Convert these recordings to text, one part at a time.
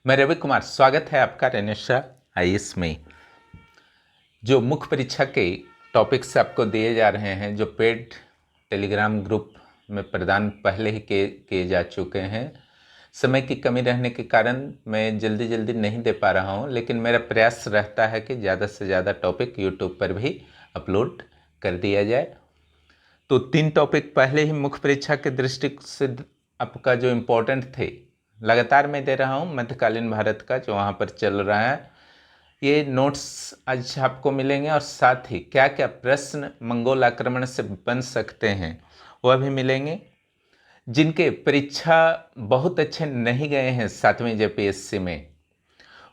मैं रवि कुमार, स्वागत है आपका रेनेशा आईएएस में। जो मुख्य परीक्षा के टॉपिक्स आपको दिए जा रहे हैं, जो पेड टेलीग्राम ग्रुप में प्रदान पहले ही किए जा चुके हैं। समय की कमी रहने के कारण मैं जल्दी नहीं दे पा रहा हूं, लेकिन मेरा प्रयास रहता है कि ज़्यादा से ज़्यादा टॉपिक यूट्यूब पर भी अपलोड कर दिया जाए। तो 3 टॉपिक पहले ही मुख्य परीक्षा के दृष्टि से आपका जो इम्पोर्टेंट थे लगातार मैं दे रहा हूँ। मध्यकालीन भारत का जो वहाँ पर चल रहा है, ये नोट्स आज आपको मिलेंगे और साथ ही क्या क्या प्रश्न मंगोल आक्रमण से बन सकते हैं वह भी मिलेंगे। जिनके परीक्षा बहुत अच्छे नहीं गए हैं 7वीं जेपीएससी में,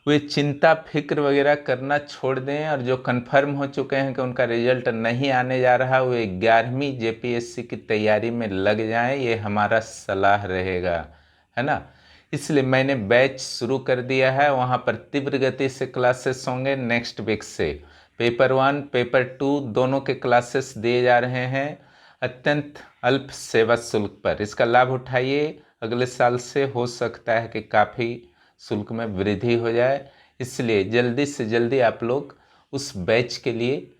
वे चिंता फिक्र वगैरह करना छोड़ दें, और जो कंफर्म हो चुके हैं कि उनका रिजल्ट नहीं आने जा रहा, वे 11वीं जेपीएससी की तैयारी में लग जाएं। ये हमारा सलाह रहेगा, है ना। इसलिए मैंने बैच शुरू कर दिया है, वहाँ पर तीव्र गति से क्लासेस होंगे। नेक्स्ट वीक से पेपर 1 पेपर 2 दोनों के क्लासेस दिए जा रहे हैं अत्यंत अल्प सेवा शुल्क पर। इसका लाभ उठाइए। अगले साल से हो सकता है कि काफ़ी शुल्क में वृद्धि हो जाए, इसलिए जल्दी से जल्दी आप लोग उस बैच के लिए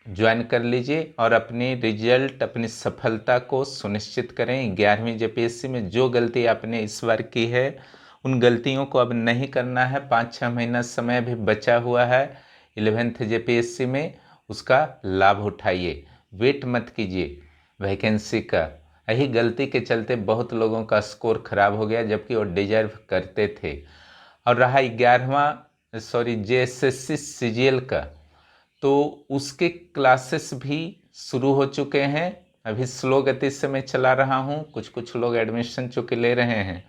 ज्वाइन कर लीजिए और अपनी रिजल्ट, अपनी सफलता को सुनिश्चित करें। 11वीं जेपीएससी में जो गलती आपने इस बार की है, उन गलतियों को अब नहीं करना है। 5-6 महीना समय भी बचा हुआ है 11th जेपीएससी में, उसका लाभ उठाइए। वेट मत कीजिए वैकेंसी का। यही गलती के चलते बहुत लोगों का स्कोर खराब हो गया, जबकि वो डिजर्व करते थे। और रहा 11वां जेएसएससी सीजीएल का, तो उसके क्लासेस भी शुरू हो चुके हैं। अभी स्लो गति से मैं चला रहा हूँ, कुछ लोग एडमिशन चूँकि ले रहे हैं,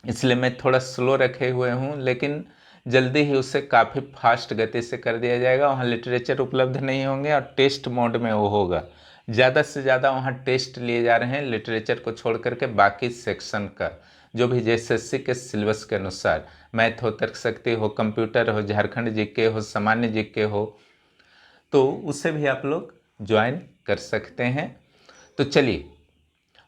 इसलिए मैं थोड़ा स्लो रखे हुए हूँ, लेकिन जल्दी ही उसे काफ़ी फास्ट गति से कर दिया जाएगा। वहाँ लिटरेचर उपलब्ध नहीं होंगे और टेस्ट मोड में वो होगा। ज़्यादा से ज़्यादा वहाँ टेस्ट लिए जा रहे हैं लिटरेचर को छोड़ करके। बाकी सेक्शन का जो भी जेएसएससी के सिलेबस के अनुसार, मैथ हो, तर्कशक्ति हो, कंप्यूटर हो, झारखंड जीके हो, सामान्य जीके हो, तो उसे भी आप लोग ज्वाइन कर सकते हैं। तो चलिए,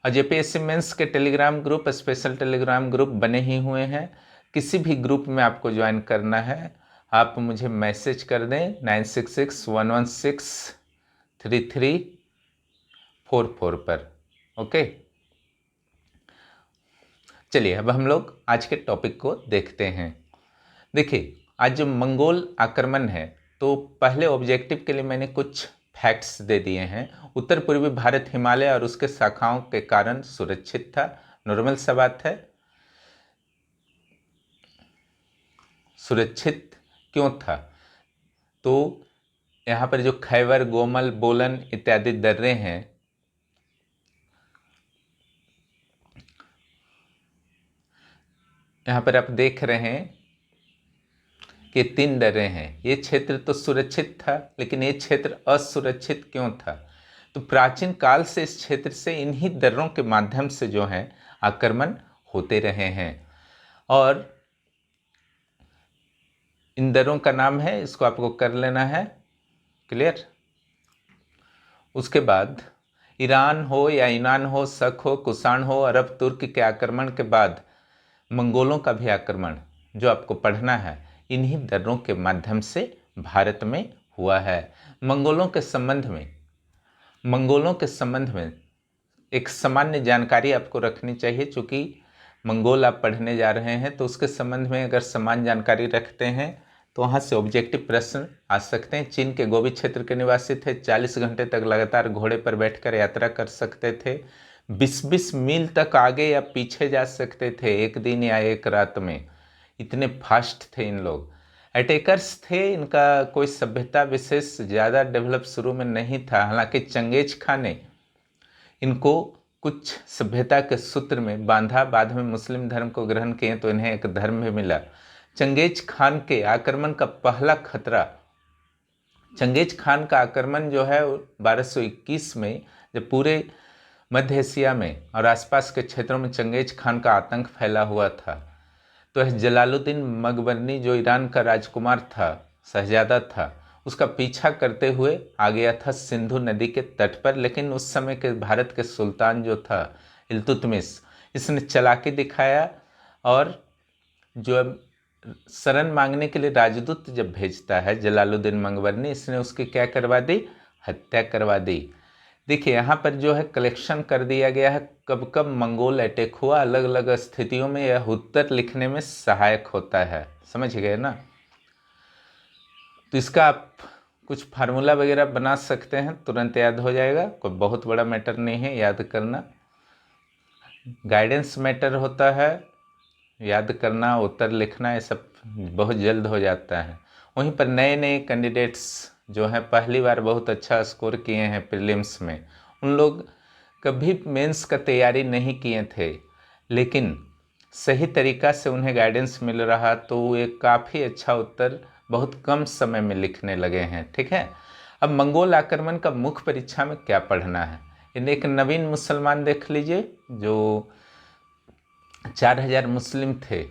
और जेपीएससी मेंस के Telegram group, special Telegram group बने ही हुए हैं। किसी भी ग्रुप में आपको ज्वाइन करना है, आप मुझे मैसेज कर दें 9661163344 पर। ओके, चलिए अब हम लोग आज के टॉपिक को देखते हैं। देखिए, आज जो मंगोल आक्रमण है, तो पहले ऑब्जेक्टिव के लिए मैंने कुछ फैक्ट्स दे दिए हैं। उत्तर पूर्वी भारत हिमालय और उसके शाखाओं के कारण सुरक्षित था। नॉर्मल सा बात है। सुरक्षित क्यों था? तो यहाँ पर जो खैबर, गोमल, बोलन इत्यादि दर्रे हैं, यहाँ पर आप देख रहे हैं कि 3 दर्रे हैं। ये क्षेत्र तो सुरक्षित था, लेकिन ये क्षेत्र असुरक्षित क्यों था? तो प्राचीन काल से इस क्षेत्र से इन्हीं दर्रों के माध्यम से जो है आक्रमण होते रहे हैं, और इन दर्रों का नाम है, इसको आपको कर लेना है क्लियर। उसके बाद ईरान हो या यूनान हो, शक हो, कुषाण हो, अरब तुर्क के आक्रमण के बाद मंगोलों का भी आक्रमण जो आपको पढ़ना है, इन्हीं दर्रों के माध्यम से भारत में हुआ है। मंगोलों के संबंध में एक सामान्य जानकारी आपको रखनी चाहिए। चूँकि मंगोल आप पढ़ने जा रहे हैं, तो उसके संबंध में अगर समान जानकारी रखते हैं तो वहाँ से ऑब्जेक्टिव प्रश्न आ सकते हैं। चीन के गोबी क्षेत्र के निवासी थे, 40 घंटे तक लगातार घोड़े पर बैठकर यात्रा कर सकते थे, 20-20 मील तक आगे या पीछे जा सकते थे एक दिन या एक रात में। इतने फास्ट थे इन लोग। अटैकर्स थे, इनका कोई सभ्यता विशेष ज़्यादा डेवलप शुरू में नहीं था। हालांकि चंगेज खां ने इनको कुछ सभ्यता के सूत्र में बांधा, बाद में मुस्लिम धर्म को ग्रहण किए तो इन्हें एक धर्म भी मिला। चंगेज खान के आक्रमण का पहला खतरा, चंगेज खान का आक्रमण जो है 1221 में, जब पूरे मध्य एशिया में और आसपास के क्षेत्रों में चंगेज खान का आतंक फैला हुआ था, तो जलालुद्दीन मकबरनी जो ईरान का राजकुमार था, शहजादा था, उसका पीछा करते हुए आ गया था सिंधु नदी के तट पर। लेकिन उस समय के भारत के सुल्तान जो था इल्तुतमिश, इसने चालाकी दिखाया और जो अब शरण मांगने के लिए राजदूत जब भेजता है जलालुद्दीन मंगवरनी, इसने उसकी क्या करवा दी, हत्या करवा दी। देखिए यहाँ पर जो है कलेक्शन कर दिया गया है कब कब मंगोल अटैक हुआ, अलग अलग स्थितियों में यह उत्तर लिखने में सहायक होता है, समझ गए ना। तो इसका आप कुछ फार्मूला वगैरह बना सकते हैं, तुरंत याद हो जाएगा, कोई बहुत बड़ा मैटर नहीं है याद करना। गाइडेंस मैटर होता है, याद करना, उत्तर लिखना, ये सब बहुत जल्द हो जाता है। वहीं पर नए नए कैंडिडेट्स जो हैं पहली बार बहुत अच्छा स्कोर किए हैं प्रीलिम्स में, उन लोग कभी मेंस का तैयारी नहीं किए थे, लेकिन सही तरीका से उन्हें गाइडेंस मिल रहा तो वो एक काफ़ी अच्छा उत्तर बहुत कम समय में लिखने लगे हैं। ठीक है, अब मंगोल आक्रमण का मुख्य परीक्षा में क्या पढ़ना है, इन एक नवीन मुसलमान देख लीजिए जो 4000 मुस्लिम थे,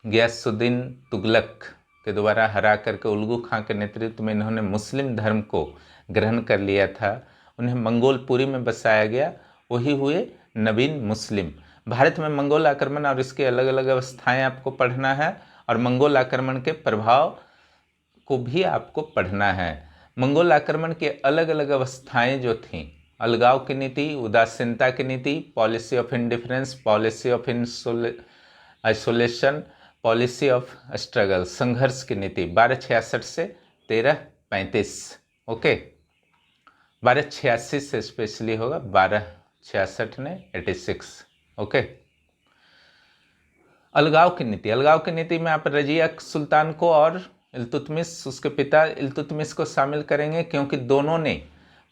गियासुद्दीन तुगलक के द्वारा हरा करके उल्गू खां के नेतृत्व में इन्होंने मुस्लिम धर्म को ग्रहण कर लिया था, उन्हें मंगोलपुरी में बसाया गया, वही हुए नवीन मुस्लिम। भारत में मंगोल आक्रमण और इसके अलग अलग अवस्थाएं आपको पढ़ना है, और मंगोल आक्रमण के प्रभाव को भी आपको पढ़ना है। मंगोल आक्रमण के अलग अलग अवस्थाएं जो थीं, अलगाव की नीति, उदासीनता की नीति, policy of indifference, policy of isolation, policy of struggle, संघर्ष की नीति, 1266 से 1335। ओके, 1286 से स्पेशली होगा, 1266 ने 86। ओके, अलगाव की नीति, अलगाव की नीति में आप रजिया सुल्तान को और इल्तुतमिश, उसके पिता इल्तुतमिश को शामिल करेंगे, क्योंकि दोनों ने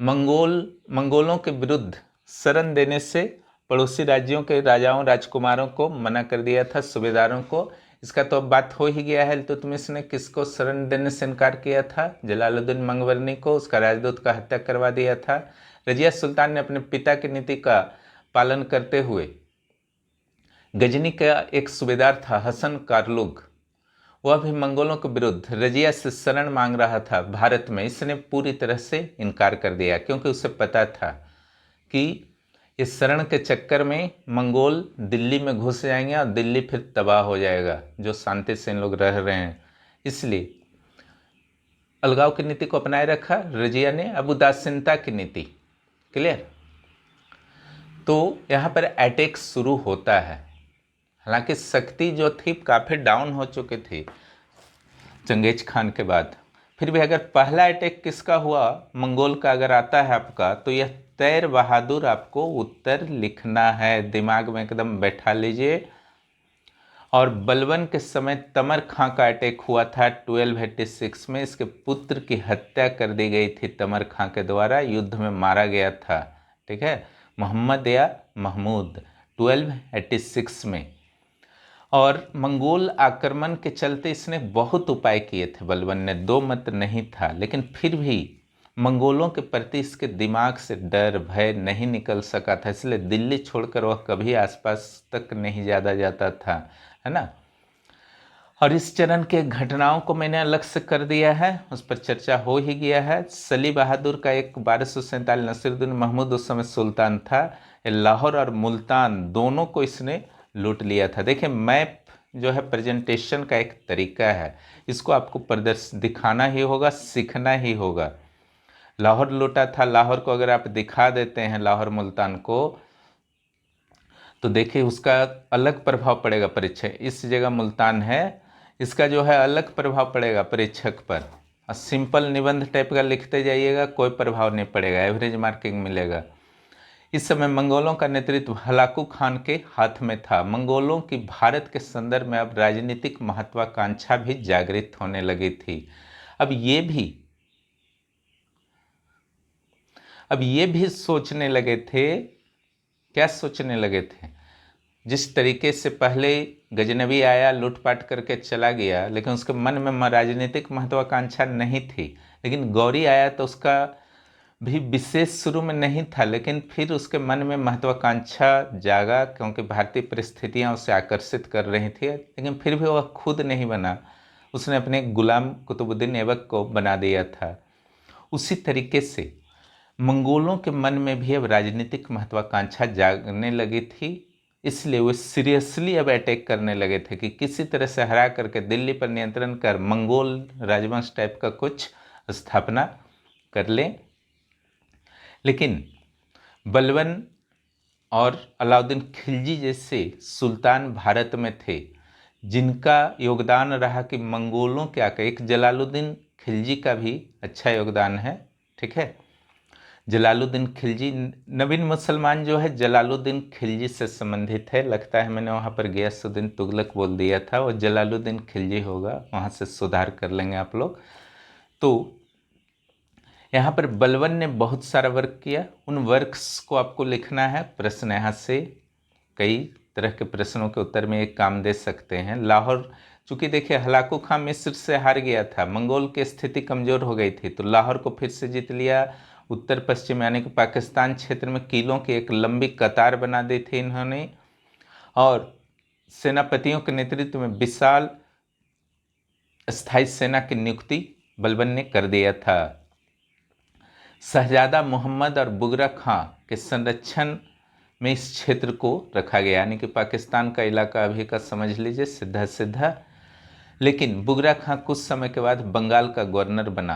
मंगोलों के विरुद्ध शरण देने से पड़ोसी राज्यों के राजाओं राजकुमारों को मना कर दिया था, सूबेदारों को। इसका तो अब बात हो ही गया है, इल्तुतमिश ने किसको शरण देने से इनकार किया था, जलालुद्दीन मंगवरनी को, उसका राजदूत का हत्या करवा दिया था। रजिया सुल्तान ने अपने पिता की नीति का पालन करते हुए, गजनी का एक सूबेदार था हसन कारलुग, वह भी मंगोलों के विरुद्ध रजिया से शरण मांग रहा था भारत में, इसने पूरी तरह से इनकार कर दिया, क्योंकि उसे पता था कि इस शरण के चक्कर में मंगोल दिल्ली में घुस जाएंगे और दिल्ली फिर तबाह हो जाएगा, जो शांति से इन लोग रह रहे हैं। इसलिए अलगाव की नीति को अपनाए रखा रजिया ने। अब उदासीनता की नीति, क्लियर। तो यहाँ पर अटैक शुरू होता है, हालांकि शक्ति जो थी काफ़ी डाउन हो चुकी थी चंगेज खान के बाद, फिर भी अगर पहला अटैक किसका हुआ, मंगोल का अगर आता है आपका, तो यह तैर बहादुर आपको उत्तर लिखना है, दिमाग में एकदम बैठा लीजिए। और बलबन के समय तमर खां का अटैक हुआ था 1286 में, इसके पुत्र की हत्या कर दी गई थी तमर खां के द्वारा, युद्ध में मारा गया था। ठीक है, मोहम्मद या महमूद 1286 में। और मंगोल आक्रमण के चलते इसने बहुत उपाय किए थे बलबन ने, दो मत नहीं था, लेकिन फिर भी मंगोलों के प्रति इसके दिमाग से डर भय नहीं निकल सका था, इसलिए दिल्ली छोड़कर वह कभी आसपास तक नहीं ज़्यादा जाता था, है ना। और इस चरण के घटनाओं को मैंने अलग से कर दिया है, उस पर चर्चा हो ही गया है। सली बहादुर का एक 1247, नसीरुद्दीन महमूद उस समय सुल्तान था, लाहौर और मुल्तान दोनों को इसने लूट लिया था। देखिए मैप जो है प्रेजेंटेशन का एक तरीका है, इसको आपको प्रदर्शन दिखाना ही होगा, सीखना ही होगा। लाहौर लूटा था, लाहौर को अगर आप दिखा देते हैं लाहौर मुल्तान को, तो देखिए उसका अलग प्रभाव पड़ेगा परीक्षा, इस जगह मुल्तान है, इसका जो है अलग प्रभाव पड़ेगा परीक्षक पर। और सिंपल निबंध टाइप का लिखते जाइएगा, कोई प्रभाव नहीं पड़ेगा, एवरेज मार्किंग मिलेगा। इस समय मंगोलों का नेतृत्व हलाकू खान के हाथ में था। मंगोलों की भारत के संदर्भ में अब राजनीतिक महत्वाकांक्षा भी जागृत होने लगी थी। अब ये भी सोचने लगे थे, क्या सोचने लगे थे, जिस तरीके से पहले गजनवी आया लूटपाट करके चला गया, लेकिन उसके मन में राजनीतिक महत्वाकांक्षा नहीं थी, लेकिन गौरी आया तो उसका भी विशेष शुरू में नहीं था, लेकिन फिर उसके मन में महत्वाकांक्षा जागा, क्योंकि भारतीय परिस्थितियां उसे आकर्षित कर रही थी, लेकिन फिर भी वह खुद नहीं बना, उसने अपने गुलाम कुतुबुद्दीन ऐबक को बना दिया था। उसी तरीके से मंगोलों के मन में भी अब राजनीतिक महत्वाकांक्षा जागने लगी थी, इसलिए वो सीरियसली अब अटैक करने लगे थे कि किसी तरह से हरा करके दिल्ली पर नियंत्रण कर मंगोल राजवंश टाइप का कुछ स्थापना कर लें। लेकिन बलबन और अलाउद्दीन खिलजी जैसे सुल्तान भारत में थे जिनका योगदान रहा कि मंगोलों के आकर, एक जलालुद्दीन खिलजी का भी अच्छा योगदान है, ठीक है। जलालुद्दीन खिलजी, नवीन मुसलमान जो है जलालुद्दीन खिलजी से संबंधित है, लगता है मैंने वहाँ पर गियासुद्दीन तुगलक बोल दिया था, वो जलालुद्दीन खिलजी होगा, वहाँ से सुधार कर लेंगे आप लोग। तो यहाँ पर बलबन ने बहुत सारा वर्क किया, उन वर्क्स को आपको लिखना है। प्रश्न यहाँ से कई तरह के प्रश्नों के उत्तर में एक काम दे सकते हैं। लाहौर, चूंकि देखिए हलाकू खां मिस्र से हार गया था, मंगोल की स्थिति कमज़ोर हो गई थी, तो लाहौर को फिर से जीत लिया। उत्तर पश्चिम यानी कि पाकिस्तान क्षेत्र में किलों की एक लंबी कतार बना दी थी इन्होंने, और सेनापतियों के नेतृत्व में विशाल स्थायी सेना की नियुक्ति बलबन ने कर दिया था। शहजादा मोहम्मद और बुगरा खां के संरक्षण में इस क्षेत्र को रखा गया, यानी कि पाकिस्तान का इलाका अभी का समझ लीजिए सीधा सीधा। लेकिन बुगरा खां कुछ समय के बाद बंगाल का गवर्नर बना,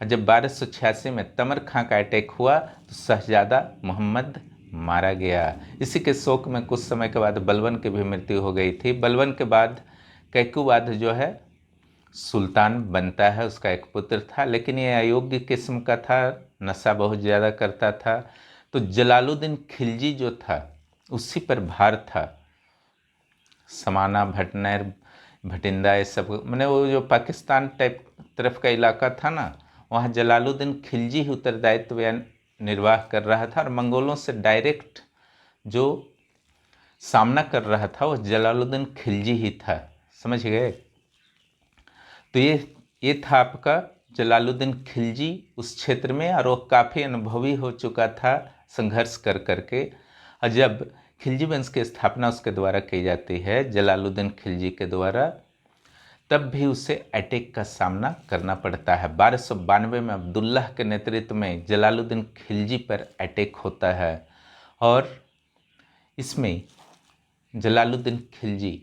और जब 1286 में तमर खां का अटैक हुआ तो शहजादा मोहम्मद मारा गया। इसी के शोक में कुछ समय के बाद बलबन की भी मृत्यु हो गई थी। बलबन के बाद कैकुबाद जो है सुल्तान बनता है, उसका एक पुत्र था, लेकिन ये अयोग्य किस्म का था, नशा बहुत ज़्यादा करता था। तो जलालुद्दीन खिलजी जो था उसी पर भार था, समाना भटनैर भटिंडा ये सब, मैंने वो जो पाकिस्तान टाइप तरफ का इलाका था ना, वहाँ जलालुद्दीन खिलजी ही उत्तरदायित्व निर्वाह कर रहा था, और मंगोलों से डायरेक्ट जो सामना कर रहा था वो जलालुद्दीन खिलजी ही था, समझ गए। तो ये था आपका जलालुद्दीन खिलजी उस क्षेत्र में, और वो काफ़ी अनुभवी हो चुका था संघर्ष कर करके। और जब खिलजी वंश की स्थापना उसके द्वारा की जाती है, जलालुद्दीन खिलजी के द्वारा, तब भी उसे अटैक का सामना करना पड़ता है। 1292 में अब्दुल्लाह के नेतृत्व में जलालुद्दीन खिलजी पर अटैक होता है, और इसमें जलालुद्दीन खिलजी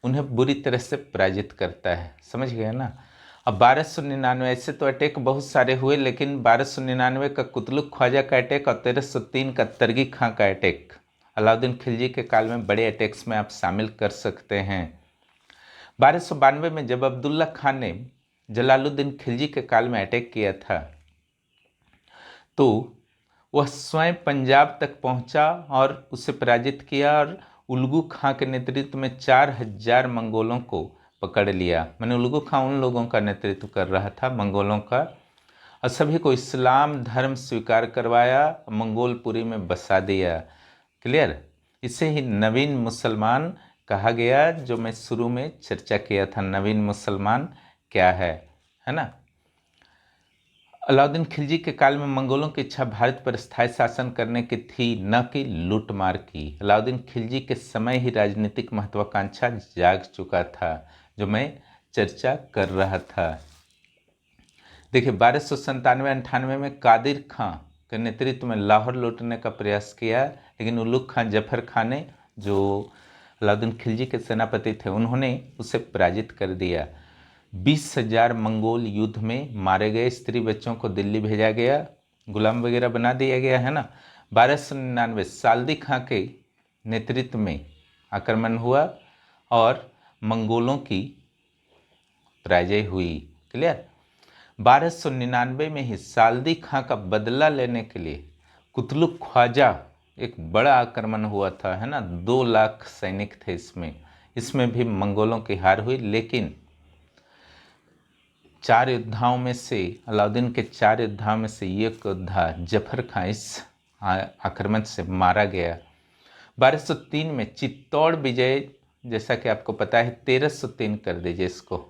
उन्हें बुरी तरह से पराजित करता है, समझ गए ना। अब 1299, ऐसे तो अटैक बहुत सारे हुए, लेकिन 1299 का कुतलुक ख्वाजा का अटैक और 1303 का तरगी खां का अटैक अलाउद्दीन खिलजी के काल में बड़े अटैक्स में आप शामिल कर सकते हैं। 1292 में जब अब्दुल्ला खान ने जलालुद्दीन खिलजी के काल में अटैक किया था, तो वह स्वयं पंजाब तक पहुंचा और उसे पराजित किया, और उल्गू खां के नेतृत्व में 4000 मंगोलों को पकड़ लिया। मैंने उल्गू खां उन लोगों का नेतृत्व कर रहा था मंगोलों का, और सभी को इस्लाम धर्म स्वीकार करवाया, मंगोलपुरी में बसा दिया। क्लियर। इसे ही नवीन मुसलमान कहा गया, जो मैं शुरू में चर्चा किया था, नवीन मुसलमान क्या है ना। अलाउद्दीन खिलजी के काल में मंगोलों की इच्छा भारत पर स्थायी शासन करने की थी, न कि लूट मार की। अलाउद्दीन खिलजी के समय ही राजनीतिक महत्वाकांक्षा जाग चुका था, जो मैं चर्चा कर रहा था। देखिए 1297-98 में कादिर खां के नेतृत्व में लाहौर लूटने का प्रयास किया, लेकिन उल्लुग खां जफर खां ने, जो अलाउद्दीन खिलजी के सेनापति थे, उन्होंने उसे पराजित कर दिया। 20,000 मंगोल युद्ध में मारे गए, स्त्री बच्चों को दिल्ली भेजा गया, गुलाम वगैरह बना दिया गया है ना। 1299 साल्दी खां के नेतृत्व में आक्रमण हुआ और मंगोलों की पराजय हुई। क्लियर। 1299 में ही साल्दी खां का बदला लेने के लिए कुतलुक ख्वाजा एक बड़ा आक्रमण हुआ था, है ना। 2 लाख सैनिक थे इसमें भी मंगोलों की हार हुई, लेकिन 4 योद्धाओं में से, अलाउद्दीन के 4 योद्धाओं में से एक योद्धा जफर खां इस आक्रमण से मारा गया। 1203 में चित्तौड़ विजय, जैसा कि आपको पता है, 1303 कर दीजिए इसको।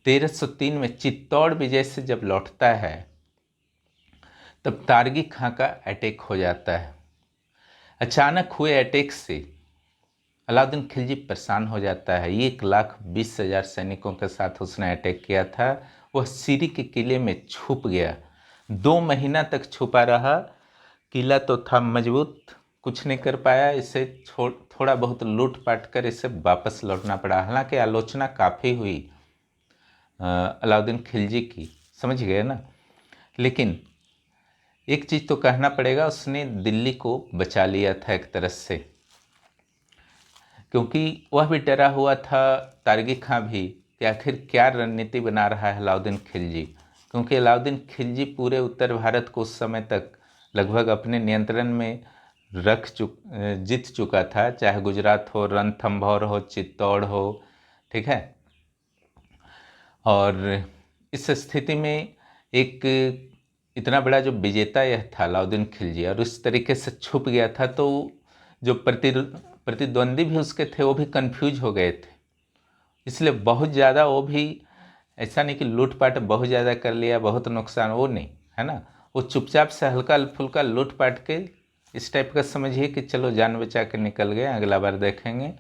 1303 में चित्तौड़ विजय से जब लौटता है, तब तारगी खां का अटैक हो जाता है। अचानक हुए अटैक से अलाउद्दीन खिलजी परेशान हो जाता है। 1,20,000 सैनिकों के साथ उसने अटैक किया था। वह सीरी के किले में छुप गया, 2 महीना तक छुपा रहा। किला तो था मजबूत, कुछ नहीं कर पाया, इसे थोड़ा बहुत लूट पाट कर इसे वापस लौटना पड़ा। हालांकि आलोचना काफ़ी हुई अलाउद्दीन खिलजी की, समझ गए ना। लेकिन एक चीज़ तो कहना पड़ेगा, उसने दिल्ली को बचा लिया था एक तरह से, क्योंकि वह भी डरा हुआ था, तारगी खां भी, कि आखिर क्या रणनीति बना रहा है अलाउद्दीन खिलजी। क्योंकि अलाउद्दीन खिलजी पूरे उत्तर भारत को उस समय तक लगभग अपने नियंत्रण में जीत चुका था, चाहे गुजरात हो, रणथंभौर हो, चित्तौड़ हो, ठीक है। और इस स्थिति में एक इतना बड़ा जो विजेता यह था अलाउद्दीन खिलजी, और उस तरीके से छुप गया था, तो जो प्रतिद्वंदी भी उसके थे वो भी कंफ्यूज हो गए थे। इसलिए बहुत ज़्यादा वो भी ऐसा नहीं कि लूटपाट बहुत ज़्यादा कर लिया, बहुत नुकसान, वो नहीं है ना। वो चुपचाप से हल्का फुल्का लूटपाट के इस टाइप का समझिए कि चलो जान बचा के निकल गए, अगला बार देखेंगे।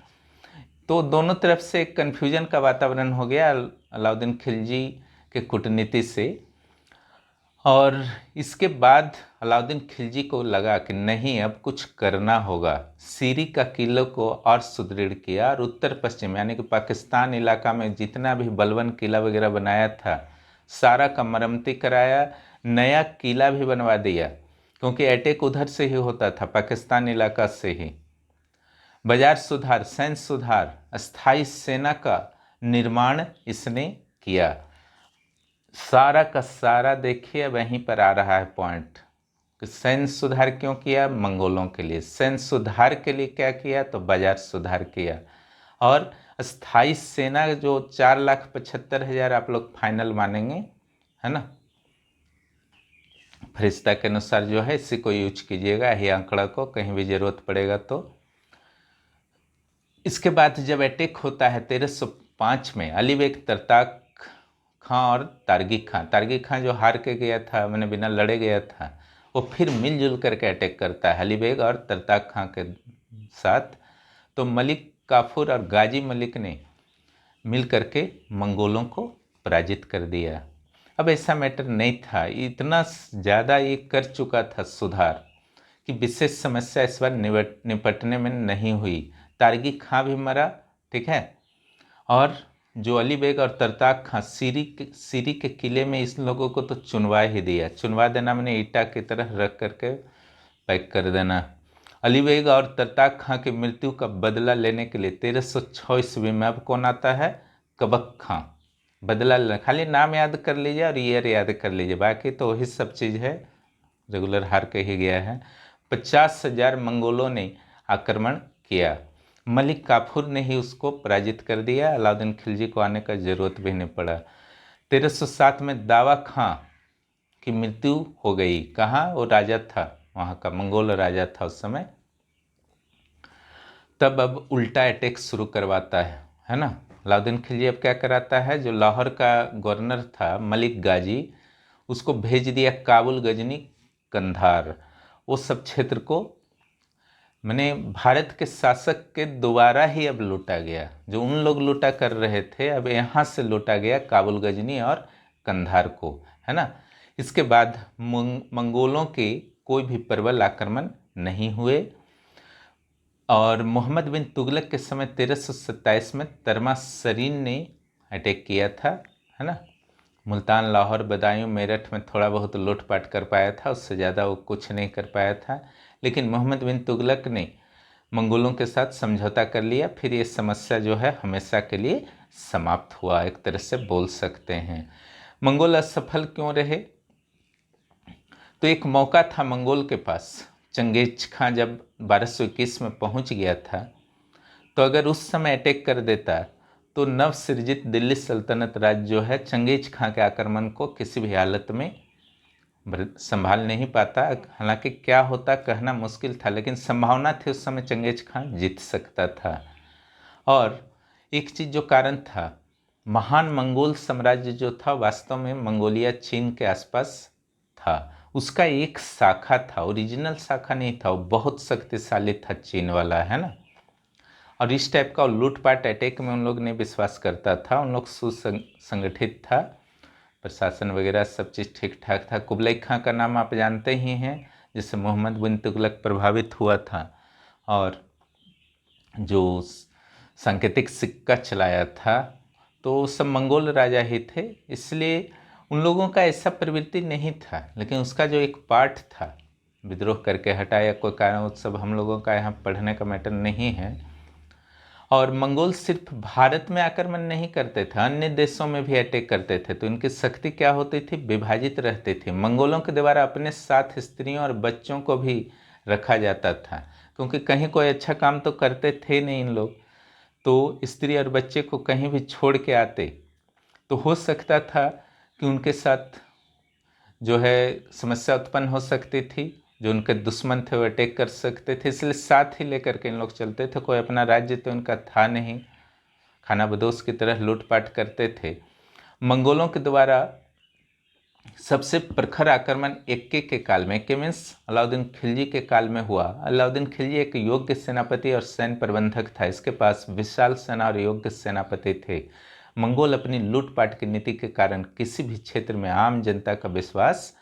तो दोनों तरफ से एक कन्फ्यूजन का वातावरण हो गया अलाउद्दीन खिलजी के कूटनीति से। और इसके बाद अलाउद्दीन खिलजी को लगा कि नहीं, अब कुछ करना होगा। सीरी का किले को और सुदृढ़ किया, और उत्तर पश्चिम यानी कि पाकिस्तान इलाका में जितना भी बलवन किला वगैरह बनाया था, सारा का मरम्मती कराया, नया किला भी बनवा दिया, क्योंकि अटैक उधर से ही होता था, पाकिस्तान इलाका से ही। बाजार सुधार, सैन्य सुधार, अस्थाई सेना का निर्माण इसने किया। सारा का सारा देखिए वहीं पर आ रहा है पॉइंट कि सैन्य सुधार क्यों किया, मंगोलों के लिए। सैन्य सुधार के लिए क्या किया, तो बाजार सुधार किया। और स्थायी सेना जो 4,75,000 आप लोग फाइनल मानेंगे, है ना, फरिश्ता के अनुसार जो है, इसी को यूज कीजिएगा, यही आंकड़ा को, कहीं भी जरूरत पड़ेगा तो। इसके बाद जब अटैक होता है 1305 में, अली बेग, तरताक खां और तारगी खां जो हार के गया था, मैंने बिना लड़े गया था, वो फिर मिलजुल करके अटैक करता है अली बेग और तरताक खां के साथ। तो मलिक काफूर और गाजी मलिक ने मिल करके मंगोलों को पराजित कर दिया। अब ऐसा मैटर नहीं था, इतना ज़्यादा ये कर चुका था सुधार कि विशेष समस्या इस बार निपटने में नहीं हुई। तारगी खां भी मरा, ठीक है, और जो अली बेग और तरताक खां, सीरी के किले में इस लोगों को तो चुनवा ही दिया। चुनवा देना मैंने ईटा की तरह रख करके पैक कर देना। अली बेग और तरताक खां की मृत्यु का बदला लेने के लिए 1306 ईस्वी में अब कौन आता है, कबक खां। बदला लेना, खाली नाम याद कर लीजिए और ईयर याद कर लीजिए, बाकी तो वही सब चीज़ है, रेगुलर हार के ही गया है। 50,000 मंगोलों ने आक्रमण किया, मलिक काफूर ने ही उसको पराजित कर दिया, अलाउद्दीन खिलजी को आने का जरूरत भी नहीं पड़ा। 1307 में दावा खां की मृत्यु हो गई। कहाँ, वो राजा था वहाँ का, मंगोल राजा था उस समय। तब अब उल्टा अटैक शुरू करवाता है ना। अलाउद्दीन खिलजी अब क्या कराता है, जो लाहौर का गवर्नर था मलिक गाजी, उसको भेज दिया काबुल, गजनी, कंधार, वो सब क्षेत्र को मैंने भारत के शासक के दोबारा ही अब लूटा गया। जो उन लोग लूटा कर रहे थे, अब यहाँ से लूटा गया काबुल, गजनी और कंधार को, है ना। इसके बाद मंगोलों के कोई भी प्रबल आक्रमण नहीं हुए। और मोहम्मद बिन तुगलक के समय 1327 में तरमासरीन ने अटैक किया था, है ना। मुल्तान, लाहौर, बदायूं, मेरठ में थोड़ा बहुत लूटपाट कर पाया था, उससे ज़्यादा वो कुछ नहीं कर पाया था। लेकिन मोहम्मद बिन तुगलक ने मंगोलों के साथ समझौता कर लिया, फिर ये समस्या जो है हमेशा के लिए समाप्त हुआ, एक तरह से बोल सकते हैं। मंगोल असफल क्यों रहे, तो एक मौका था मंगोल के पास। चंगेज खां जब 1221 में पहुंच गया था, तो अगर उस समय अटैक कर देता तो नव सृजित दिल्ली सल्तनत राज्य जो है, चंगेज खां के आक्रमण को किसी भी हालत में संभाल नहीं पाता। हालांकि क्या होता कहना मुश्किल था, लेकिन संभावना थी उस समय चंगेज खां जीत सकता था। और एक चीज़ जो कारण था, महान मंगोल साम्राज्य जो था वास्तव में मंगोलिया चीन के आसपास था, उसका एक शाखा था, ओरिजिनल शाखा नहीं था, वो बहुत शक्तिशाली था चीन वाला, है ना। और इस टाइप का लूटपाट अटैक में उन लोग ने विश्वास करता था, उन लोग सुसंगठित था, प्रशासन वगैरह सब चीज़ ठीक ठाक था। कुबलाई खां का नाम आप जानते ही हैं, जिससे मोहम्मद बिन तुगलक प्रभावित हुआ था और जो सांकेतिक सिक्का चलाया था, तो सब मंगोल राजा ही थे, इसलिए उन लोगों का ऐसा प्रवृत्ति नहीं था। लेकिन उसका जो एक पार्ट था, विद्रोह करके हटाया कोई कारण, वो सब हम लोगों का यहाँ पढ़ने का मैटर नहीं है। और मंगोल सिर्फ भारत में आक्रमण नहीं करते थे, अन्य देशों में भी अटैक करते थे। तो इनकी शक्ति क्या होती थी, विभाजित रहती थी। मंगोलों के द्वारा अपने साथ स्त्रियों और बच्चों को भी रखा जाता था, क्योंकि कहीं कोई अच्छा काम तो करते थे नहीं इन लोग, तो स्त्री और बच्चे को कहीं भी छोड़ के आते तो हो सकता था कि उनके साथ जो है समस्या उत्पन्न हो सकती थी। जो उनके दुश्मन थे वो अटैक कर सकते थे, इसलिए साथ ही लेकर के इन लोग चलते थे। कोई अपना राज्य तो इनका था नहीं, खाना बदोश की तरह लूटपाट करते थे। मंगोलों के द्वारा सबसे प्रखर आक्रमण एक्के के काल में, एक्के मीन्स अलाउद्दीन खिलजी के काल में हुआ। अलाउद्दीन खिलजी एक योग्य सेनापति और सैन्य प्रबंधक था, इसके पास विशाल सेना और योग्य सेनापति थे। मंगोल अपनी लूटपाट की नीति के कारण किसी भी क्षेत्र में आम जनता का विश्वास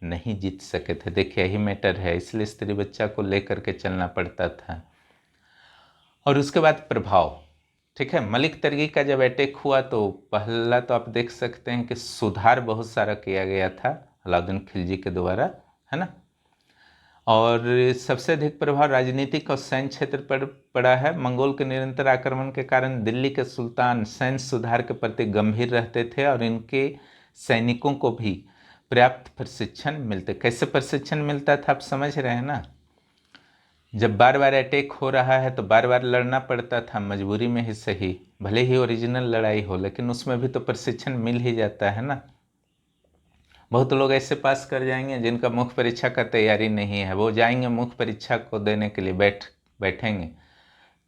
नहीं जीत सके थे। देखिए यही मैटर है, इसलिए स्त्री बच्चा को लेकर के चलना पड़ता था। और उसके बाद प्रभाव, ठीक है, मलिक तरगी का जब अटैक हुआ तो पहला तो आप देख सकते हैं कि सुधार बहुत सारा किया गया था अलाउद्दीन खिलजी के द्वारा, है ना। और सबसे अधिक प्रभाव राजनीतिक और सैन्य क्षेत्र पर पड़ा है। मंगोल के निरंतर आक्रमण के कारण दिल्ली के सुल्तान सैन्य सुधार के प्रति गंभीर रहते थे और इनके सैनिकों को भी पर्याप्त प्रशिक्षण मिलते। कैसे प्रशिक्षण मिलता था, आप समझ रहे हैं ना। जब बार बार अटैक हो रहा है तो बार बार लड़ना पड़ता था, मजबूरी में ही सही, भले ही ओरिजिनल लड़ाई हो, लेकिन उसमें भी तो प्रशिक्षण मिल ही जाता है ना। बहुत लोग ऐसे पास कर जाएंगे जिनका मुख्य परीक्षा का तैयारी नहीं है, वो जाएंगे मुख्य परीक्षा को देने के लिए बैठेंगे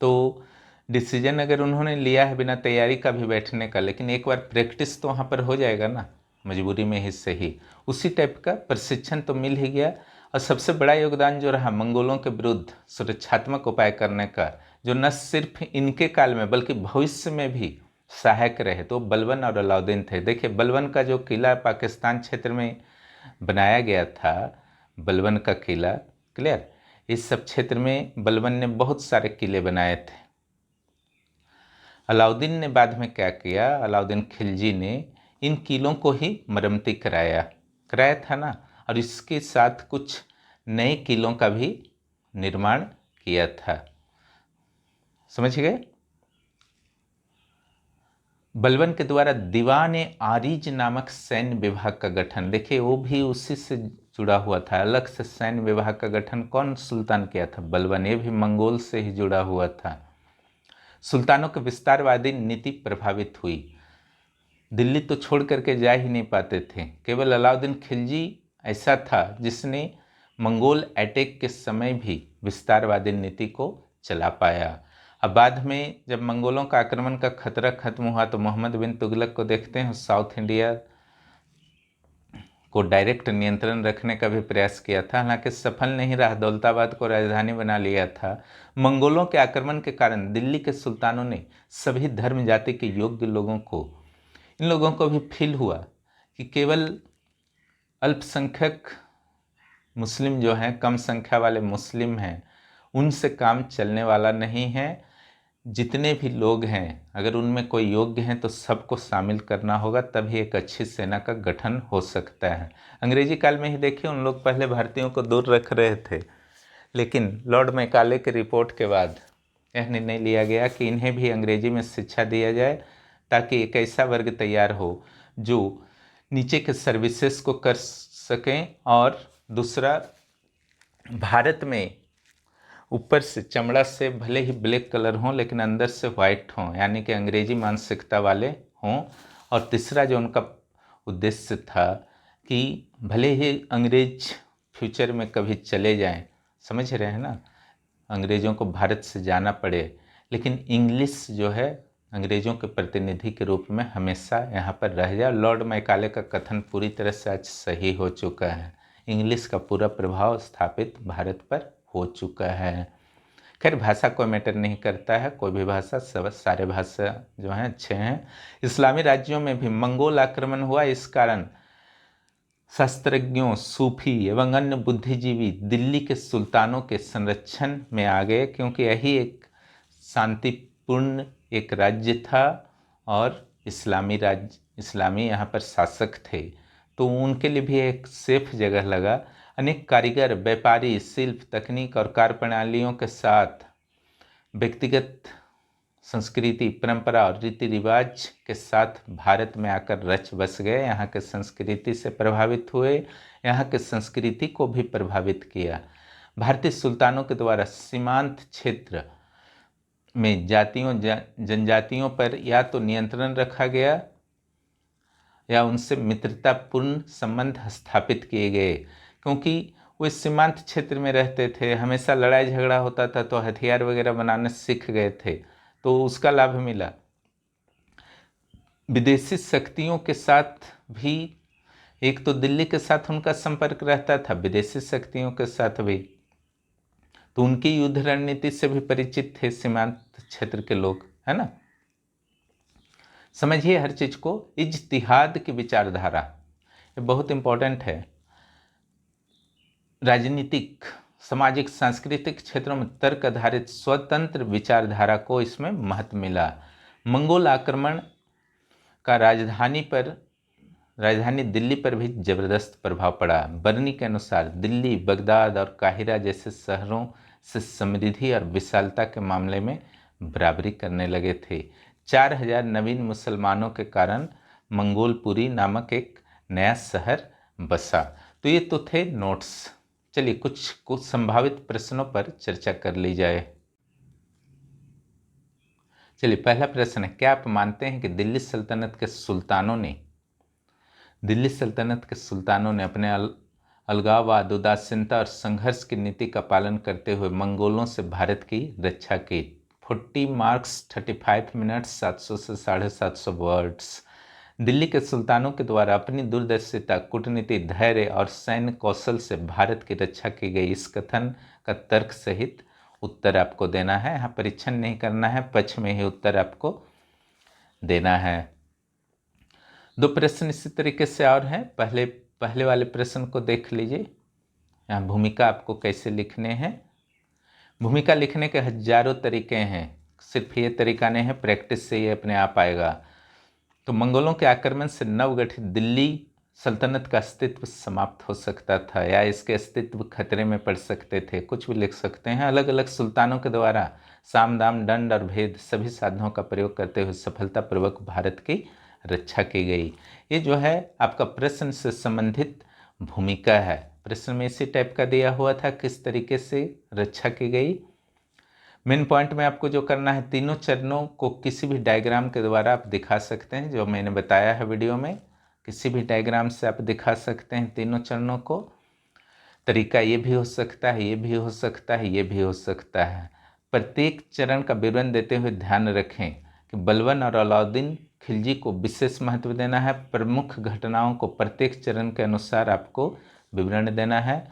तो डिसीजन अगर उन्होंने लिया है बिना तैयारी का भी बैठने का, लेकिन एक बार प्रैक्टिस तो वहाँ पर हो जाएगा ना, मजबूरी में ही सही। उसी टाइप का प्रशिक्षण तो मिल ही गया। और सबसे बड़ा योगदान जो रहा मंगोलों के विरुद्ध सुरक्षात्मक उपाय करने का, जो न सिर्फ इनके काल में बल्कि भविष्य में भी सहायक रहे, तो बलबन और अलाउद्दीन थे। देखिए बलबन का जो किला पाकिस्तान क्षेत्र में बनाया गया था, बलबन का किला, क्लियर, इस सब क्षेत्र में बलबन ने बहुत सारे किले बनाए थे। अलाउद्दीन ने बाद में क्या किया, अलाउद्दीन खिलजी ने इन किलों को ही मरम्मती कराया था ना, और इसके साथ कुछ नए किलों का भी निर्माण किया था। समझ गए। बलबन के द्वारा दीवान आरिज नामक सैन्य विभाग का गठन, देखिए वो भी उसी से जुड़ा हुआ था। अलग से सैन्य विभाग का गठन कौन सुल्तान किया था, बलबन, ये भी मंगोल से ही जुड़ा हुआ था। सुल्तानों की विस्तारवादी नीति प्रभावित हुई, दिल्ली तो छोड़ करके जा ही नहीं पाते थे। केवल अलाउद्दीन खिलजी ऐसा था जिसने मंगोल अटैक के समय भी विस्तारवादी नीति को चला पाया। अब बाद में जब मंगोलों का आक्रमण का खतरा खत्म हुआ तो मोहम्मद बिन तुगलक को देखते हैं, साउथ इंडिया को डायरेक्ट नियंत्रण रखने का भी प्रयास किया था, हालांकि सफल नहीं रहा, दौलताबाद को राजधानी बना लिया था। मंगोलों के आक्रमण के कारण दिल्ली के सुल्तानों ने सभी धर्म जाति के योग्य लोगों को, इन लोगों को भी फील हुआ कि केवल अल्पसंख्यक मुस्लिम जो हैं, कम संख्या वाले मुस्लिम हैं, उनसे काम चलने वाला नहीं है। जितने भी लोग हैं अगर उनमें कोई योग्य हैं तो सबको शामिल करना होगा, तभी एक अच्छी सेना का गठन हो सकता है। अंग्रेजी काल में ही देखिए उन लोग पहले भारतीयों को दूर रख रहे थे, लेकिन लॉर्ड मैकाले की रिपोर्ट के बाद यह निर्णय लिया गया कि इन्हें भी अंग्रेजी में शिक्षा दिया जाए, ताकि एक ऐसा वर्ग तैयार हो जो नीचे के सर्विसेज को कर सकें। और दूसरा, भारत में ऊपर से चमड़ा से भले ही ब्लैक कलर हों लेकिन अंदर से वाइट हों, यानी कि अंग्रेजी मानसिकता वाले हों। और तीसरा जो उनका उद्देश्य था कि भले ही अंग्रेज फ्यूचर में कभी चले जाएं, समझ रहे हैं ना, अंग्रेज़ों को भारत से जाना पड़े, लेकिन इंग्लिश जो है अंग्रेज़ों के प्रतिनिधि के रूप में हमेशा यहाँ पर रह जाए। लॉर्ड मैकाले का कथन पूरी तरह से आज सही हो चुका है, इंग्लिश का पूरा प्रभाव स्थापित भारत पर हो चुका है। खैर भाषा कोई मैटर नहीं करता है, कोई भी भाषा, सब सारे भाषा जो हैं अच्छे हैं। इस्लामी राज्यों में भी मंगोल आक्रमण हुआ, इस कारण शास्त्रज्ञों, सूफी एवं अन्य बुद्धिजीवी दिल्ली के सुल्तानों के संरक्षण में आ गए, क्योंकि यही एक शांतिपूर्ण एक राज्य था और इस्लामी यहाँ पर शासक थे, तो उनके लिए भी एक सेफ जगह लगा। अनेक कारीगर, व्यापारी शिल्प, तकनीक और कार्य प्रणालियों के साथ व्यक्तिगत संस्कृति, परंपरा और रीति रिवाज के साथ भारत में आकर रच बस गए। यहाँ के संस्कृति से प्रभावित हुए, यहाँ के संस्कृति को भी प्रभावित किया। भारतीय सुल्तानों के द्वारा सीमांत क्षेत्र में जातियों जनजातियों पर या तो नियंत्रण रखा गया या उनसे मित्रतापूर्ण संबंध स्थापित किए गए, क्योंकि वो सीमांत क्षेत्र में रहते थे, हमेशा लड़ाई झगड़ा होता था, तो हथियार वगैरह बनाने सीख गए थे, तो उसका लाभ मिला। विदेशी शक्तियों के साथ भी, एक तो दिल्ली के साथ उनका संपर्क रहता था, विदेशी शक्तियों के साथ भी, तो उनकी युद्ध रणनीति से भी परिचित थे सीमांत क्षेत्र के लोग, है ना। समझिए हर चीज को। इज्तिहाद की विचारधारा ये बहुत इंपॉर्टेंट है। राजनीतिक, सामाजिक, सांस्कृतिक क्षेत्रों में तर्क आधारित स्वतंत्र विचारधारा को इसमें महत्व मिला। मंगोल आक्रमण का राजधानी दिल्ली पर भी जबरदस्त प्रभाव पड़ा। बर्नी के अनुसार दिल्ली, बगदाद और काहिरा जैसे शहरों से समृद्धि और विशालता के मामले में बराबरी करने लगे थे। 4000 नवीन मुसलमानों के कारण मंगोलपुरी नामक एक नया शहर बसा। तो ये तो थे नोट्स। चलिए कुछ संभावित प्रश्नों पर चर्चा कर ली जाए। चलिए पहला प्रश्न है, क्या आप मानते हैं कि दिल्ली सल्तनत के सुल्तानों ने अपने अलगाववाद, उदासीनता और संघर्ष की नीति का पालन करते हुए मंगोलों से भारत की रक्षा की? 40 मार्क्स, 35 मिनट्स, 700 से 750 वर्ड्स। दिल्ली के सुल्तानों के द्वारा अपनी दूरदर्शिता, कूटनीति, धैर्य और सैन्य कौशल से भारत की रक्षा की गई, इस कथन का तर्क सहित उत्तर आपको देना है। यहाँ परीक्षण नहीं करना है, पक्ष में ही उत्तर आपको देना है। दो प्रश्न इसी तरीके से और हैं। पहले वाले प्रश्न को देख लीजिए। यहाँ भूमिका आपको कैसे लिखने हैं। भूमिका लिखने के हजारों तरीके हैं, सिर्फ ये तरीका नहीं है, प्रैक्टिस से ये अपने आप आएगा। तो मंगोलों के आक्रमण से नवगठित दिल्ली सल्तनत का अस्तित्व समाप्त हो सकता था या इसके अस्तित्व खतरे में पड़ सकते थे, कुछ भी लिख सकते हैं। अलग अलग सुल्तानों के द्वारा साम दाम दंड और भेद सभी साधनों का प्रयोग करते हुए सफलतापूर्वक भारत की रक्षा की गई। ये जो है आपका प्रश्न से संबंधित भूमिका है। प्रश्न में इसी टाइप का दिया हुआ था, किस तरीके से रक्षा की गई। मेन पॉइंट में आपको जो करना है, तीनों चरणों को किसी भी डायग्राम के द्वारा आप दिखा सकते हैं, जो मैंने बताया है वीडियो में, किसी भी डायग्राम से आप दिखा सकते हैं तीनों चरणों को। तरीका ये भी हो सकता है, ये भी हो सकता है, ये भी हो सकता है। प्रत्येक चरण का विवरण देते हुए ध्यान रखें कि बलबन और अलाउद्दीन खिलजी को विशेष महत्व देना है। प्रमुख घटनाओं को प्रत्येक चरण के अनुसार आपको विवरण देना है।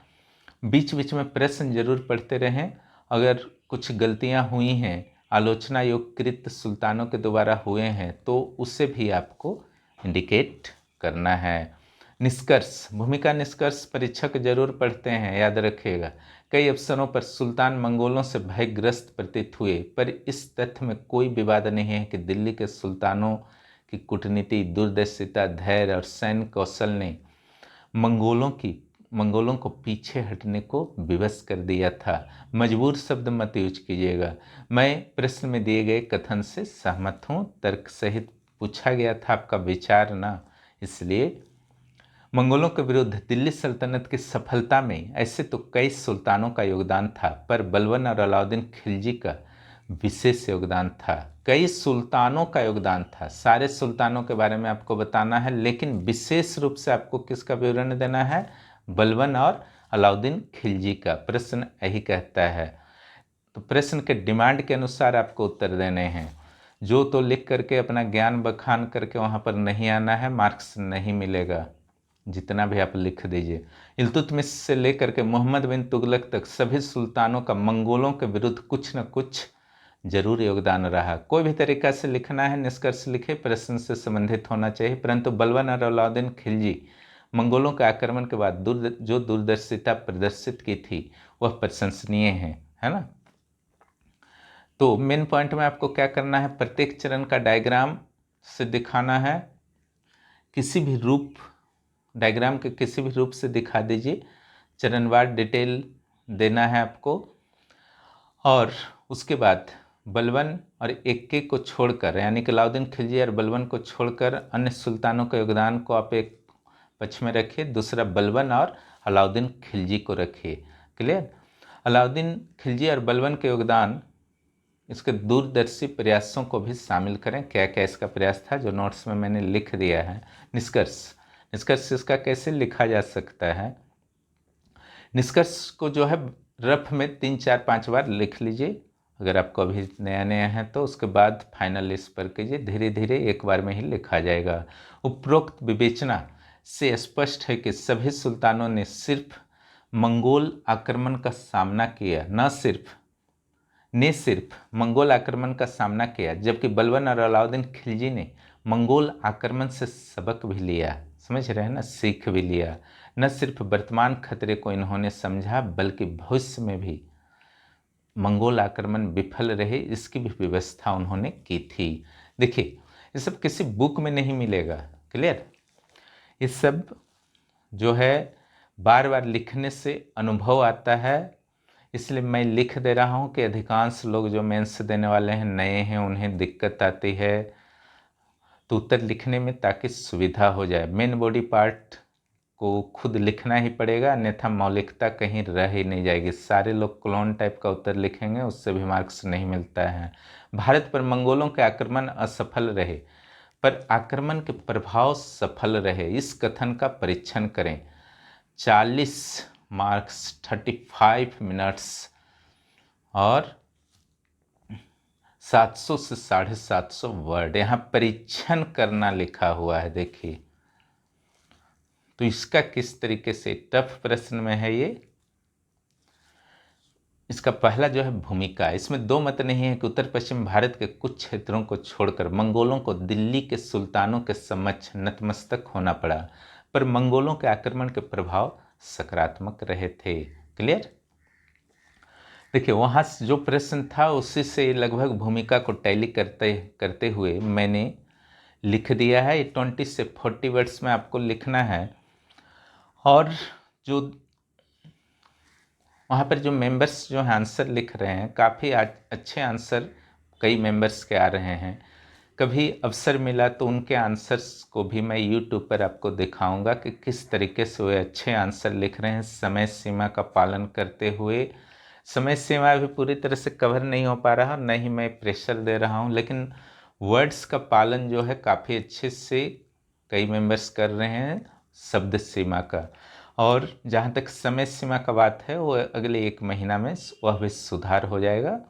बीच बीच में प्रश्न जरूर पढ़ते रहें। अगर कुछ गलतियां हुई हैं, आलोचना योग्यकृत सुल्तानों के द्वारा हुए हैं, तो उसे भी आपको इंडिकेट करना है। निष्कर्ष, भूमिका निष्कर्ष परीक्षक जरूर पढ़ते हैं, याद रखिएगा। कई अवसरों पर सुल्तान मंगोलों से भयग्रस्त प्रतीत हुए, पर इस तथ्य में कोई विवाद नहीं है कि दिल्ली के सुल्तानों की कूटनीति, दूरदर्शिता, धैर्य और सैन्य कौशल ने मंगोलों को पीछे हटने को विवश कर दिया था। मजबूर शब्द मत यूज कीजिएगा। मैं प्रश्न में दिए गए कथन से सहमत हूँ, तर्क सहित पूछा गया था आपका विचार ना, इसलिए मंगोलों के विरुद्ध दिल्ली सल्तनत की सफलता में ऐसे तो कई सुल्तानों का योगदान था, पर बलबन और अलाउद्दीन खिलजी का विशेष योगदान था। कई सुल्तानों का योगदान था, सारे सुल्तानों के बारे में आपको बताना है, लेकिन विशेष रूप से आपको किसका विवरण देना है? बलबन और अलाउद्दीन खिलजी का। प्रश्न यही कहता है। तो प्रश्न के डिमांड के अनुसार आपको उत्तर देने हैं। जो तो लिख करके अपना ज्ञान बखान करके वहाँ पर नहीं आना है, मार्क्स नहीं मिलेगा। जितना भी आप लिख दीजिए। इल्तुतमिश से लेकर के मोहम्मद बिन तुगलक तक सभी सुल्तानों का मंगोलों के विरुद्ध कुछ न कुछ जरूर योगदान रहा। कोई भी तरीका से लिखना है, निष्कर्ष लिखे, प्रश्न से संबंधित होना चाहिए। परंतु बलबन और अलाउद्दीन खिलजी मंगोलों के आक्रमण के बाद जो दूरदर्शिता प्रदर्शित की थी वह प्रशंसनीय है ना। तो मेन पॉइंट में आपको क्या करना है, प्रत्येक चरण का डायग्राम से दिखाना है, किसी भी रूप, डायग्राम के किसी भी रूप से दिखा दीजिए, चरणवार डिटेल देना है आपको। और उसके बाद बलबन और एक्के को छोड़कर, यानी कि अलाउद्दीन खिलजी और बलबन को छोड़कर अन्य सुल्तानों के योगदान को आप एक पक्ष में रखिए, दूसरा बलबन और अलाउद्दीन खिलजी को रखिए। क्लियर। अलाउद्दीन खिलजी और बलबन के योगदान, इसके दूरदर्शी प्रयासों को भी शामिल करें। क्या क्या इसका प्रयास था, जो नोट्स में मैंने लिख दिया है। निष्कर्ष इसका कैसे लिखा जा सकता है, निष्कर्ष को जो है रफ में 3 4 5 बार लिख लीजिए, अगर आपको अभी नया नया है तो। उसके बाद फाइनल इस पर कीजिए, धीरे धीरे एक बार में ही लिखा जाएगा। उपरोक्त विवेचना से स्पष्ट है कि सभी सुल्तानों ने सिर्फ मंगोल आक्रमण का सामना किया, सिर्फ मंगोल आक्रमण का सामना किया, जबकि बलबन और अलाउद्दीन खिलजी ने मंगोल आक्रमण से सबक भी लिया। समझ रहे हैं ना, सीख भी लिया। न सिर्फ वर्तमान खतरे को इन्होंने समझा, बल्कि भविष्य में भी मंगोल आक्रमण विफल रहे इसकी भी व्यवस्था उन्होंने की थी। देखिए, ये सब किसी बुक में नहीं मिलेगा। क्लियर। ये सब जो है बार बार लिखने से अनुभव आता है, इसलिए मैं लिख दे रहा हूँ कि अधिकांश लोग जो मेंस देने वाले हैं, नए हैं, उन्हें दिक्कत आती है तो उत्तर लिखने में, ताकि सुविधा हो जाए। मेन बॉडी पार्ट को खुद लिखना ही पड़ेगा, अन्यथा मौलिकता कहीं रह ही नहीं जाएगी। सारे लोग क्लोन टाइप का उत्तर लिखेंगे, उससे भी मार्क्स नहीं मिलता है। भारत पर मंगोलों के आक्रमण असफल रहे, पर आक्रमण के प्रभाव सफल रहे, इस कथन का परीक्षण करें। 40 मार्क्स, 35 मिनट्स और 700 से 750 वर्ड, यहाँ परीक्षण करना लिखा हुआ है। देखिए, तो इसका किस तरीके से, टफ प्रश्न में है ये। इसका पहला जो है भूमिका, इसमें दो मत नहीं है कि उत्तर पश्चिम भारत के कुछ क्षेत्रों को छोड़कर मंगोलों को दिल्ली के सुल्तानों के समक्ष नतमस्तक होना पड़ा, पर मंगोलों के आक्रमण के प्रभाव सकारात्मक रहे थे। क्लियर। देखिए, वहाँ जो प्रश्न था उसी से लगभग भूमिका को टैली करते करते हुए मैंने लिख दिया है। 20 से 40 वर्ड्स में आपको लिखना है। और जो वहाँ पर जो मेंबर्स जो हैं आंसर लिख रहे हैं, काफ़ी अच्छे आंसर कई मेंबर्स के आ रहे हैं। कभी अवसर मिला तो उनके आंसर्स को भी मैं यूट्यूब पर आपको दिखाऊंगा कि किस तरीके से वे अच्छे आंसर लिख रहे हैं, समय सीमा का पालन करते हुए। समय सीमा भी पूरी तरह से कवर नहीं हो पा रहा, नहीं मैं प्रेशर दे रहा हूँ, लेकिन वर्ड्स का पालन जो है काफ़ी अच्छे से कई मेंबर्स कर रहे हैं, शब्द सीमा का। और जहाँ तक समय सीमा का बात है, वो अगले 1 महीना में वह भी सुधार हो जाएगा।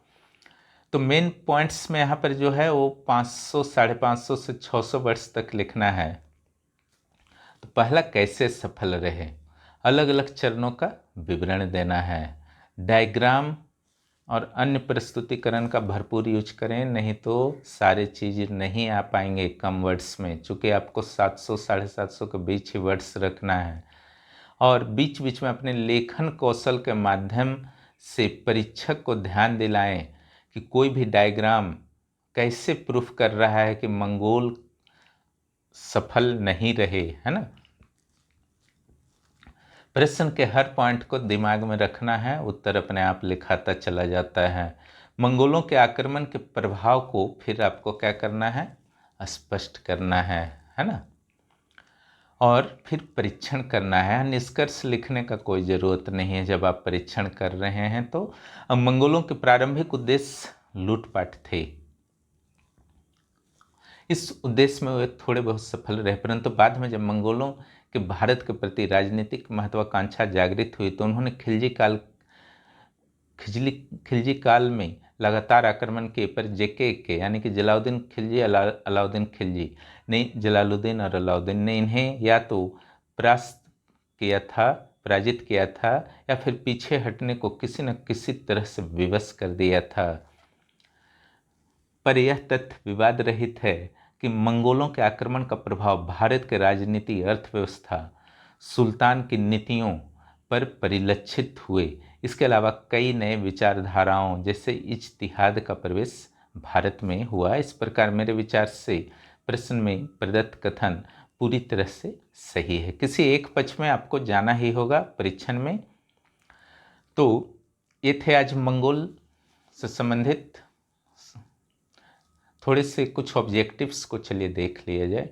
तो मेन पॉइंट्स में यहाँ पर जो है वो 500, 550 से 600 वर्ड्स तक लिखना है। तो पहला, कैसे सफल रहे, अलग अलग चरणों का विवरण देना है। डायग्राम और अन्य प्रस्तुतिकरण का भरपूर यूज करें, नहीं तो सारे चीज़ नहीं आ पाएंगे कम वर्ड्स में, चूँकि आपको 700 750 के बीच ही वर्ड्स रखना है। और बीच बीच में अपने लेखन कौशल के माध्यम से परीक्षक को ध्यान दिलाएं कि कोई भी डायग्राम कैसे प्रूफ कर रहा है कि मंगोल सफल नहीं रहे, है ना। प्रश्न के हर पॉइंट को दिमाग में रखना है, उत्तर अपने आप लिखाता चला जाता है। मंगोलों के आक्रमण के प्रभाव को फिर आपको क्या करना है, स्पष्ट करना है ना। और फिर परीक्षण करना है। निष्कर्ष लिखने का कोई ज़रूरत नहीं है जब आप परीक्षण कर रहे हैं तो। मंगोलों के प्रारंभिक उद्देश्य लूटपाट थे, इस उद्देश्य में वे थोड़े बहुत सफल रहे, परंतु बाद में जब मंगोलों के भारत के प्रति राजनीतिक महत्वाकांक्षा जागृत हुई तो उन्होंने खिलजी काल में लगातार आक्रमण किए, पर जेके के यानी कि जलालुद्दीन खिलजी, अलाउद्दीन खिलजी ने, जलालुद्दीन और अलाउद्दीन ने इन्हें या तो पराजित किया था या फिर पीछे हटने को किसी न किसी तरह से विवश कर दिया था। पर यह तथ्य विवाद रहित है कि मंगोलों के आक्रमण का प्रभाव भारत के राजनीति, अर्थव्यवस्था, सुल्तान की नीतियों पर परिलक्षित हुए। इसके अलावा कई नए विचारधाराओं जैसे इज्तिहाद का प्रवेश भारत में हुआ। इस प्रकार मेरे विचार से प्रश्न में प्रदत्त कथन पूरी तरह से सही है। किसी एक पक्ष में आपको जाना ही होगा परीक्षण में। तो ये थे आज मंगोल से संबंधित थोड़े से कुछ ऑब्जेक्टिव्स को चलिए देख लिया जाए।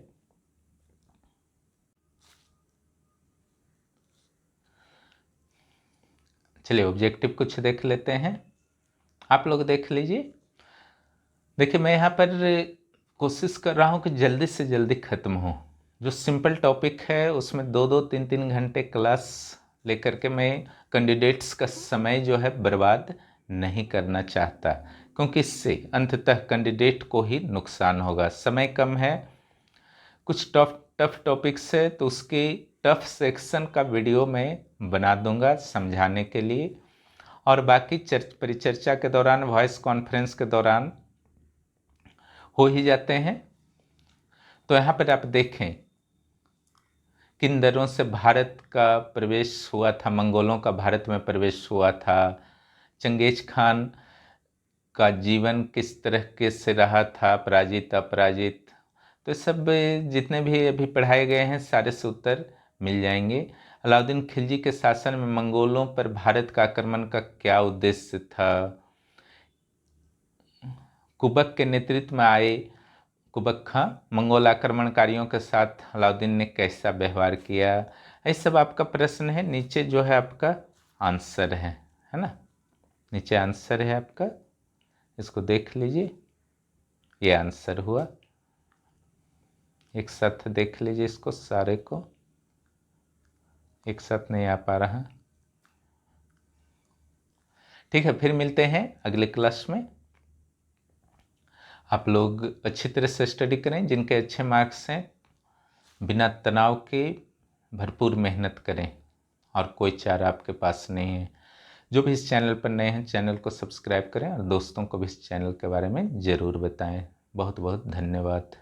चलिए ऑब्जेक्टिव कुछ देख लेते हैं, आप लोग देख लीजिए। देखिए मैं यहाँ पर कोशिश कर रहा हूँ कि जल्दी से जल्दी ख़त्म हो। जो सिंपल टॉपिक है उसमें 2-2, 3-3 घंटे क्लास लेकर के मैं कैंडिडेट्स का समय जो है बर्बाद नहीं करना चाहता, क्योंकि इससे अंततः कैंडिडेट को ही नुकसान होगा। समय कम है, कुछ टफ टॉपिक्स है तो उसके टफ सेक्शन का वीडियो मैं बना दूंगा समझाने के लिए, और बाकी परिचर्चा के दौरान, वॉइस कॉन्फ्रेंस के दौरान हो ही जाते हैं। तो यहाँ पर आप देखें किन दरों से भारत का प्रवेश हुआ था, मंगोलों का भारत में प्रवेश हुआ था, चंगेज खान का जीवन किस तरह के से रहा था, पराजित अपराजित, तो सब जितने भी अभी पढ़ाए गए हैं सारे से उत्तर मिल जाएंगे। अलाउद्दीन खिलजी के शासन में मंगोलों पर भारत का आक्रमण का क्या उद्देश्य था, कुबक के नेतृत्व में आए कुबक खां मंगोल आक्रमणकारियों के साथ अलाउद्दीन ने कैसा व्यवहार किया, ये सब आपका प्रश्न है। नीचे जो है आपका आंसर है ना, नीचे आंसर है आपका, इसको देख लीजिए। ये आंसर हुआ, एक साथ देख लीजिए इसको, सारे को एक साथ नहीं आ पा रहा। ठीक है, फिर मिलते हैं अगले क्लास में। आप लोग अच्छी तरह से स्टडी करें, जिनके अच्छे मार्क्स हैं बिना तनाव के भरपूर मेहनत करें, और कोई चारा आपके पास नहीं है। जो भी इस चैनल पर नए हैं चैनल को सब्सक्राइब करें और दोस्तों को भी इस चैनल के बारे में ज़रूर बताएं। बहुत बहुत धन्यवाद।